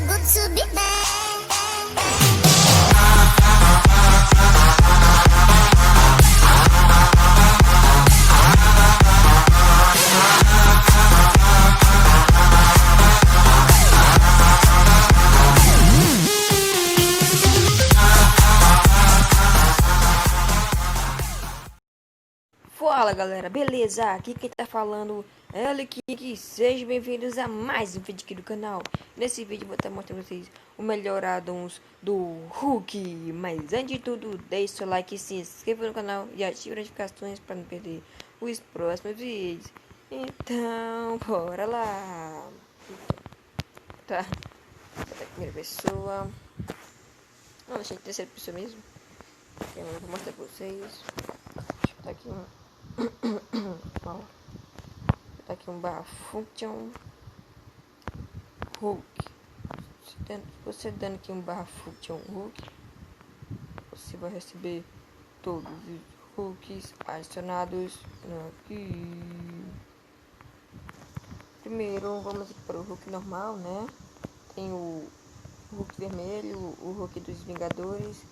good to be back. Fala galera, beleza? Aqui quem tá falando é o Kiki. Sejam bem-vindos a mais um vídeo aqui do canal. Nesse vídeo eu vou estar mostrando pra vocês o melhor addons do Hulk. Mas antes de tudo, deixe seu like, se inscreva no canal e ative as notificações para não perder os próximos vídeos. Então, bora lá. Tá, a primeira pessoa. Não, deixa em terceira pessoa mesmo. Eu vou mostrar pra vocês. Deixa eu botar aqui ó, tá aqui um barra function Hulk. Você dando aqui um barra function Hulk, você vai receber todos os Hulks adicionados aqui. Primeiro vamos aqui para o Hulk normal, né? Tem o Hulk vermelho, o Hulk dos Vingadores,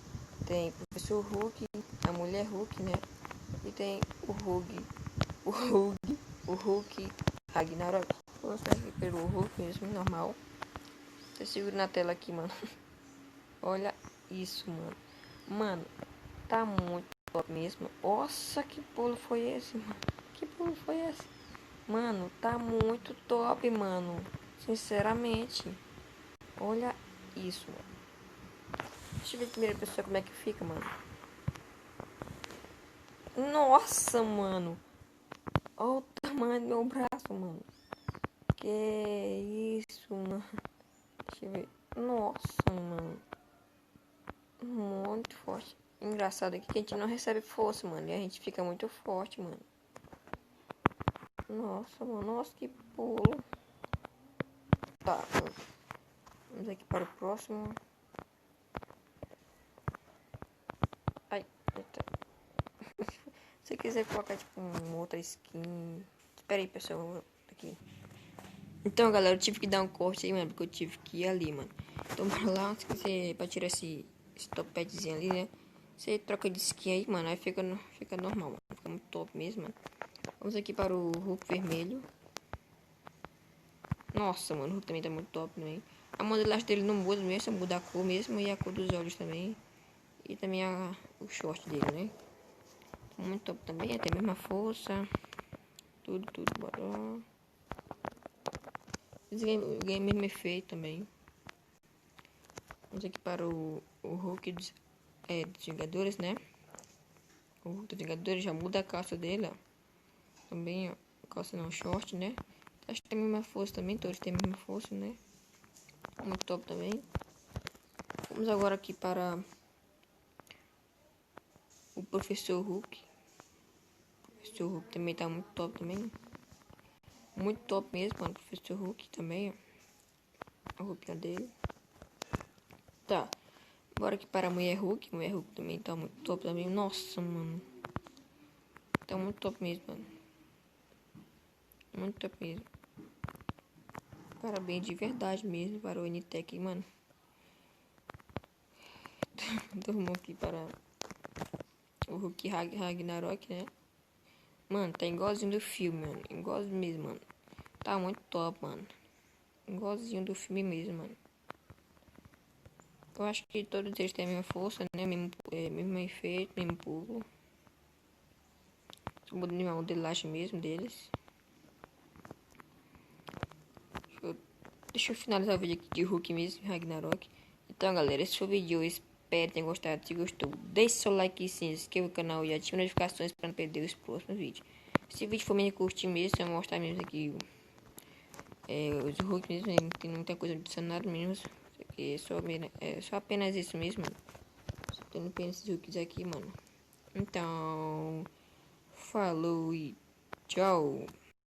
tem o Professor Hulk, a Mulher Hulk, né? E tem o Hulk Ragnarok. Vamos aqui pelo Hulk mesmo, normal. Você segura na tela aqui, mano. Olha isso, mano. Mano, tá muito top mesmo. Nossa, que pulo foi esse, mano? Que pulo foi esse? Mano, tá muito top, mano. Sinceramente. Olha isso, mano. Deixa eu ver a primeira pessoa como é que fica, mano. Nossa, mano. Olha o tamanho do meu braço, mano. Que isso, mano. Deixa eu ver. Nossa, mano. Muito forte. Engraçado aqui que a gente não recebe força, mano. E a gente fica muito forte, mano. Nossa, mano. Nossa, que pulo. Tá, mano. Vamos aqui para o próximo. Ai, eita. Se quiser colocar, tipo, uma outra skin. Espera aí, pessoal. Aqui. Então, galera, eu tive que dar um corte aí, mano. Porque eu tive que ir ali, mano. Então, bora lá. Se quiser, pra tirar esse topadzinho ali, né? Você troca de skin aí, mano. Aí fica normal, mano. Fica muito top mesmo, mano. Vamos aqui para o Hulk vermelho. Nossa, mano. O Hulk também tá muito top também. A modelagem dele não muda mesmo. Só muda a cor mesmo. E a cor dos olhos também. E também o short dele, né? Muito top também. Tem a mesma força. Tudo. Bora. O game mesmo efeito também. Vamos aqui para o Hulk dos Vingadores, né? O Hulk dos Vingadores já muda a calça dele, ó. Também, ó. Calça não, short, né? Acho que tem a mesma força também. Todos têm a mesma força, né? Muito top também. Vamos agora aqui para o Professor Hulk. O Professor Hulk também tá muito top também. Muito top mesmo, mano. O Professor Hulk também, ó. A roupinha dele. Tá. Bora aqui para a Mulher Hulk. Mulher Hulk também tá muito top também. Nossa, mano. Tá muito top mesmo, mano. Muito top mesmo. Parabéns de verdade mesmo para o NTEC, mano. Vamos aqui para o Hulk Ragnarok, né? Mano, tá igualzinho do filme, mano. Igualzinho mesmo, mano. Tá muito top, mano. Igualzinho do filme mesmo, mano. Eu acho que todos eles têm a mesma força, né? Mesmo efeito, mesmo pulo. Só muda a modelagem mesmo deles. Deixa eu finalizar o vídeo aqui de Hulk mesmo, Ragnarok. Então, galera, esse foi o vídeo. Eu espero que tenham gostado. Se gostou, deixe seu like e se inscreva no canal e ative as notificações para não perder os próximos vídeos. Se o vídeo for meio curtir mesmo, eu vou mostrar mesmo aqui os Hulk mesmo. Não tem muita coisa adicionada mesmo. Isso aqui é só apenas isso mesmo, mano. Só tem apenas esses Hulks aqui, mano. Então, falou e tchau.